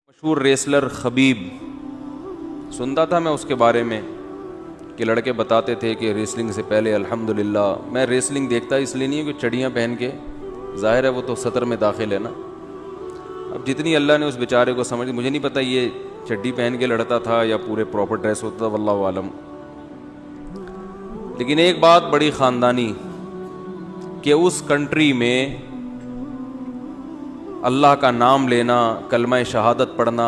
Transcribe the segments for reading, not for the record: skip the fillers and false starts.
مشہور ریسلر خبیب، سنتا تھا میں اس کے بارے میں کہ لڑکے بتاتے تھے کہ ریسلنگ سے پہلے الحمدللہ، میں ریسلنگ دیکھتا اس لیے نہیں کہ چڑیاں پہن کے، ظاہر ہے وہ تو سطر میں داخل ہے نا، اب جتنی اللہ نے اس بیچارے کو سمجھ، مجھے نہیں پتہ یہ چڈی پہن کے لڑتا تھا یا پورے پراپر ڈریس ہوتا تھا، واللہ عالم۔ لیکن ایک بات بڑی خاندانی کہ اس کنٹری میں اللہ کا نام لینا، کلمہ شہادت پڑھنا،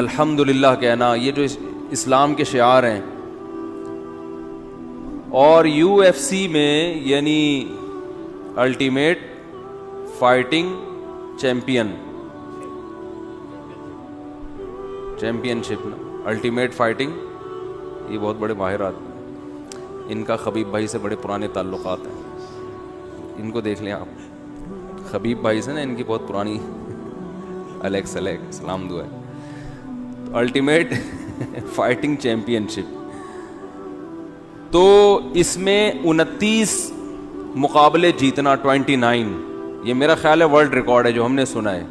الحمدللہ کہنا، یہ جو اسلام کے شعار ہیں، اور UFC میں یعنی الٹیمیٹ فائٹنگ چیمپئن شپ نا، الٹیمیٹ فائٹنگ، یہ بہت بڑے ماہر آدمی ہیں، ان کا خبیب بھائی سے بڑے پرانے تعلقات ہیں، ان کو دیکھ لیں آپ، خبیب بھائی سے نا ان کی بہت پرانی، الیکس سلام دعا ہے، الٹیمیٹ فائٹنگ چیمپئن شپ، تو اس میں 29 مقابلے جیتنا، 29، یہ میرا خیال ہے ورلڈ ریکارڈ ہے جو ہم نے سنا ہے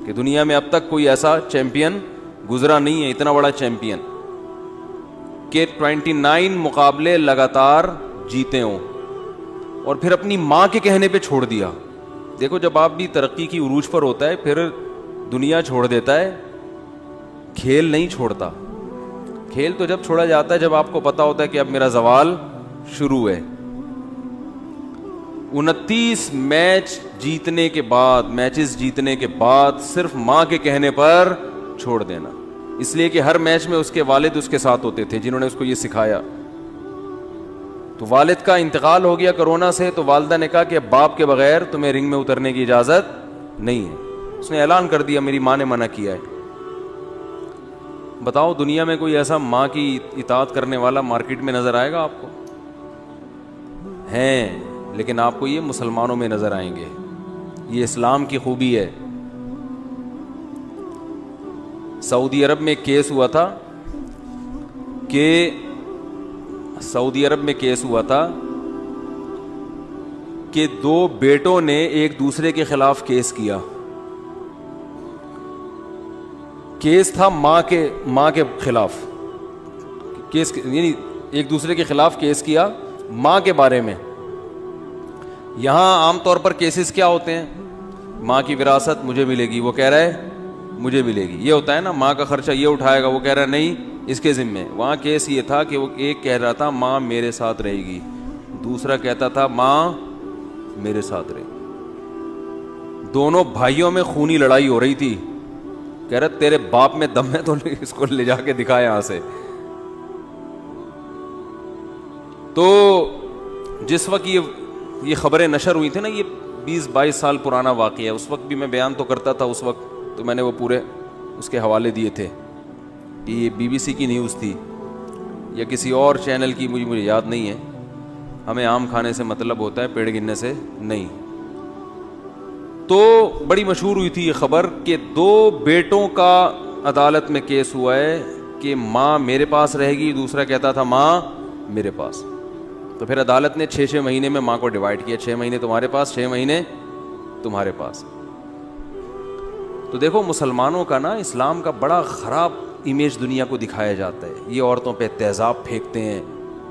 کہ دنیا میں اب تک کوئی ایسا چیمپئن گزرا نہیں ہے، اتنا بڑا چیمپئن کہ 29 مقابلے لگاتار جیتے ہوں، اور پھر اپنی ماں کے کہنے پہ چھوڑ دیا۔ دیکھو جب آپ بھی ترقی کی عروج پر ہوتا ہے پھر دنیا چھوڑ دیتا ہے، کھیل نہیں چھوڑتا، کھیل تو جب چھوڑا جاتا ہے جب آپ کو پتا ہوتا ہے کہ اب میرا زوال شروع ہے۔ 29 میچز جیتنے کے بعد صرف ماں کے کہنے پر چھوڑ دینا، اس لیے کہ ہر میچ میں اس کے والد اس کے ساتھ ہوتے تھے جنہوں نے اس کو یہ سکھایا۔ تو والد کا انتقال ہو گیا کرونا سے، تو والدہ نے کہا کہ باپ کے بغیر تمہیں رنگ میں اترنے کی اجازت نہیں ہے، اس نے اعلان کر دیا میری ماں نے منع کیا ہے۔ بتاؤ دنیا میں کوئی ایسا ماں کی اطاعت کرنے والا مارکیٹ میں نظر آئے گا آپ کو؟ ہیں، لیکن آپ کو یہ مسلمانوں میں نظر آئیں گے، یہ اسلام کی خوبی ہے۔ سعودی عرب میں کیس ہوا تھا کہ دو بیٹوں نے ایک دوسرے کے خلاف کیس کیا، کیس تھا ماں کے خلاف، کیس یعنی ایک دوسرے کے خلاف کیس کیا ماں کے بارے میں۔ یہاں عام طور پر کیسز کیا ہوتے ہیں؟ ماں کی وراثت مجھے ملے گی، وہ کہہ رہا ہے مجھے ملے گی، یہ ہوتا ہے نا، ماں کا خرچہ یہ اٹھائے گا، وہ کہہ رہا ہے نہیں اس کے ذمے۔ وہاں کیس یہ تھا کہ وہ ایک کہہ رہا تھا ماں میرے ساتھ رہے گی، دوسرا کہتا تھا ماں میرے ساتھ رہے گی، دونوں بھائیوں میں خونی لڑائی ہو رہی تھی، کہہ رہا تیرے باپ میں دم ہے تو اس کو لے جا کے دکھا یہاں سے۔ تو جس وقت یہ خبریں نشر ہوئی تھی نا، یہ 20-22 سال پرانا واقعہ ہے، اس وقت بھی میں بیان تو کرتا تھا، اس وقت تو میں نے وہ پورے اس کے حوالے دیے تھے، یہ BBC کی نیوز تھی یا کسی اور چینل کی، مجھے یاد نہیں ہے، ہمیں آم کھانے سے مطلب ہوتا ہے، پیڑ گننے سے نہیں۔ تو بڑی مشہور ہوئی تھی یہ خبر کہ دو بیٹوں کا عدالت میں کیس ہوا ہے کہ ماں میرے پاس رہے گی، دوسرا کہتا تھا ماں میرے پاس۔ تو پھر عدالت نے 6 مہینے میں ماں کو ڈیوائیڈ کیا، 6 مہینے تمہارے پاس، 6 مہینے تمہارے پاس۔ تو دیکھو مسلمانوں کا نا، اسلام کا بڑا خراب امیج دنیا کو دکھایا جاتا ہے، یہ عورتوں پہ تیزاب پھینکتے ہیں۔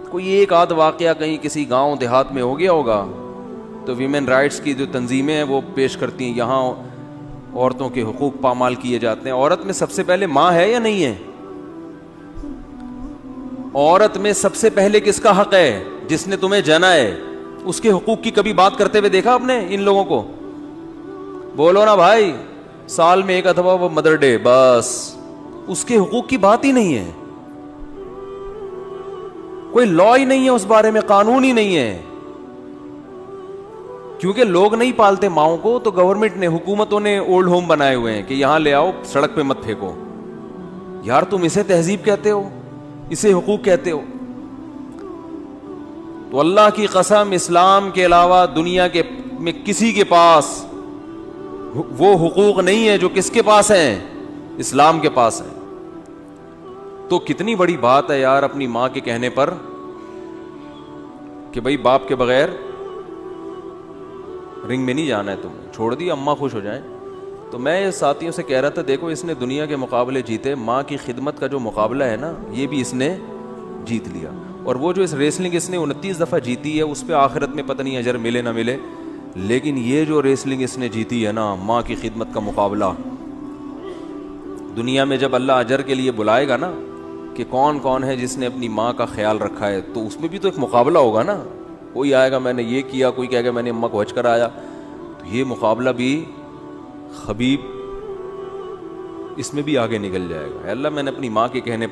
کوئی ایک آدھ واقعہ کہیں کسی گاؤں دیہات میں ہو گیا ہوگا تو ویمن رائٹس کی جو تنظیمیں ہیں وہ پیش کرتی ہیں یہاں عورتوں کے حقوق پامال کیے جاتے ہیں۔ عورت میں سب سے پہلے ماں ہے یا نہیں ہے؟ عورت میں سب سے پہلے کس کا حق ہے؟ جس نے تمہیں جنا ہے، اس کے حقوق کی کبھی بات کرتے ہوئے دیکھا آپ نے ان لوگوں کو؟ بولو نا بھائی، سال میں ایک اتھوا وہ مدر ڈے، بس اس کے حقوق کی بات ہی نہیں ہے، کوئی لا ہی نہیں ہے اس بارے میں، قانون ہی نہیں ہے، کیونکہ لوگ نہیں پالتے ماؤں کو، تو گورنمنٹ نے، حکومتوں نے اولڈ ہوم بنائے ہوئے ہیں کہ یہاں لے آؤ، سڑک پہ مت پھینکو۔ یار تم اسے تہذیب کہتے ہو، اسے حقوق کہتے ہو؟ تو اللہ کی قسم اسلام کے علاوہ دنیا میں کسی کے پاس وہ حقوق نہیں ہے جو کس کے پاس ہیں؟ اسلام کے پاس ہیں۔ تو کتنی بڑی بات ہے یار اپنی ماں کے کہنے پر کہ بھائی باپ کے بغیر رنگ میں نہیں جانا ہے، تم چھوڑ دی، اماں خوش ہو جائیں۔ تو میں ساتھیوں سے کہہ رہا تھا دیکھو اس نے دنیا کے مقابلے جیتے, ماں کی خدمت کا جو مقابلہ ہے نا یہ بھی اس نے جیت لیا. اور وہ جو اس ریسلنگ اس نے 29 دفعہ جیتی ہے اس پہ آخرت میں پتہ نہیں اجر ملے نہ ملے, لیکن یہ جو ریسلنگ اس نے جیتی ہے نا ماں کی خدمت کا مقابلہ, دنیا میں جب اللہ اجر کے لیے بلائے گا نا کہ کون کون ہے جس نے اپنی ماں کا خیال رکھا ہے, تو اس میں بھی تو ایک مقابلہ ہوگا نا. کوئی آئے گا میں نے یہ کیا, کوئی کہے گا میں نے اماں کو حج کرایا, تو یہ مقابلہ بھی خبیب اس میں بھی آگے نکل جائے گا. اللہ میں نے اپنی ماں کے کہنے